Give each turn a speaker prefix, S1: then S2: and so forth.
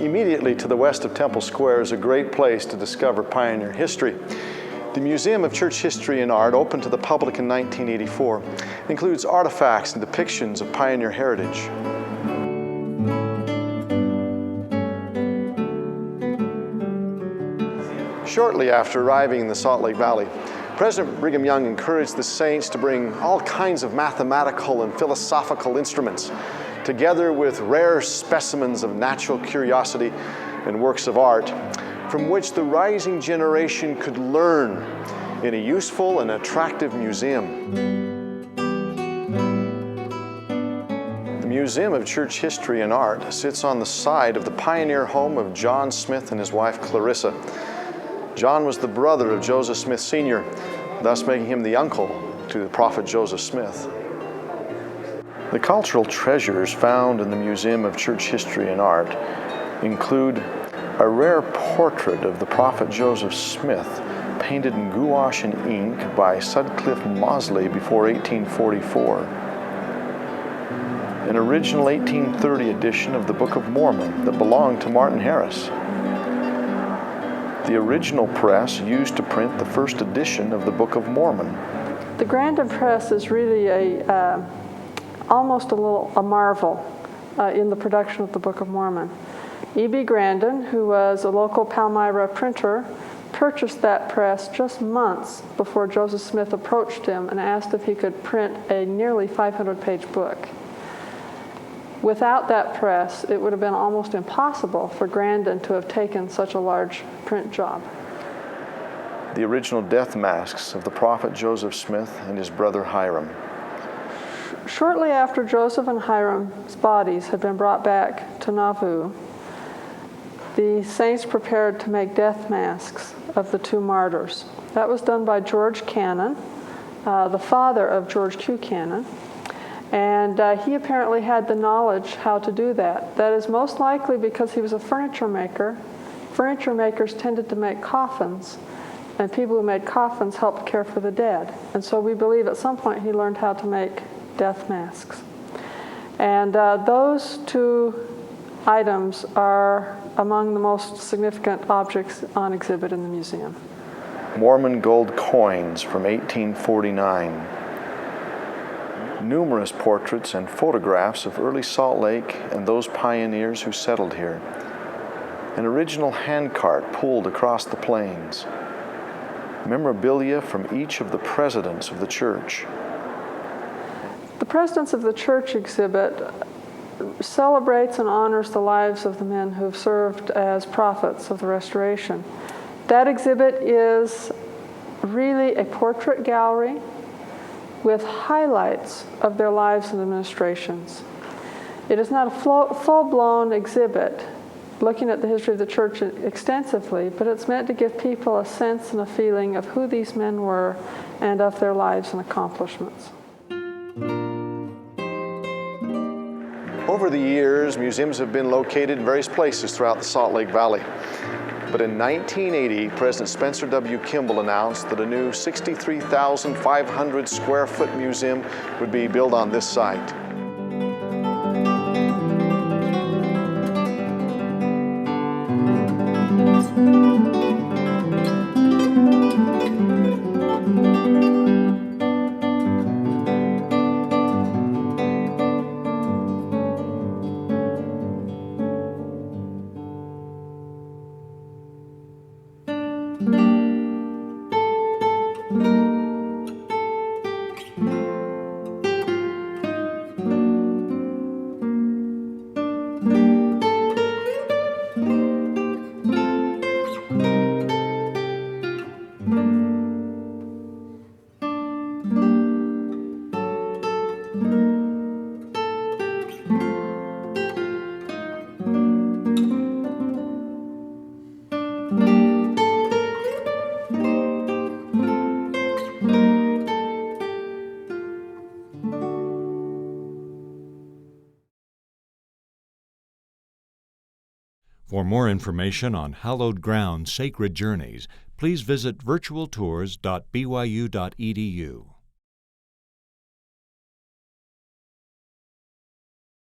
S1: Immediately to the west of Temple Square is a great place to discover pioneer history. The Museum of Church History and Art, opened to the public in 1984, includes artifacts and depictions of pioneer heritage. Shortly after arriving in the Salt Lake Valley, President Brigham Young encouraged the saints to bring all kinds of mathematical and philosophical instruments, together with rare specimens of natural curiosity and works of art, from which the rising generation could learn in a useful and attractive museum. The Museum of Church History and Art sits on the site of the pioneer home of John Smith and his wife Clarissa. John was the brother of Joseph Smith Sr., thus making him the uncle to the prophet Joseph Smith. The cultural treasures found in the Museum of Church History and Art include a rare portrait of the prophet Joseph Smith, painted in gouache and ink by Sutcliffe Mosley before 1844. An original 1830 edition of the Book of Mormon that belonged to Martin Harris. The original press used to print the first edition of the Book of Mormon.
S2: The Grandin press is really almost a marvel in the production of the Book of Mormon. E.B. Grandin, who was a local Palmyra printer, purchased that press just months before Joseph Smith approached him and asked if he could print a nearly 500-page book. Without that press, it would have been almost impossible for Grandin to have taken such a large print job.
S1: The original death masks of the prophet Joseph Smith and his brother Hiram.
S2: Shortly after Joseph and Hiram's bodies had been brought back to Nauvoo, the saints prepared to make death masks of the two martyrs. That was done by George Cannon, the father of George Q. Cannon, and he apparently had the knowledge how to do that. That is most likely because he was a furniture maker. Furniture makers tended to make coffins, and people who made coffins helped care for the dead. And so we believe at some point he learned how to make death masks. And those two items are among the most significant objects on exhibit in the museum.
S1: Mormon gold coins from 1849. Numerous portraits and photographs of early Salt Lake and those pioneers who settled here. An original handcart pulled across the plains. Memorabilia from each of the presidents of the church.
S2: The Presidents of the Church exhibit celebrates and honors the lives of the men who have served as prophets of the Restoration. That exhibit is really a portrait gallery with highlights of their lives and administrations. It is not a full-blown exhibit looking at the history of the church extensively, but it's meant to give people a sense and a feeling of who these men were and of their lives and accomplishments.
S1: Over the years, museums have been located in various places throughout the Salt Lake Valley. But in 1980, President Spencer W. Kimball announced that a new 63,500 square foot museum would be built on this site.
S3: For more information on hallowed ground sacred journeys, please visit virtualtours.byu.edu.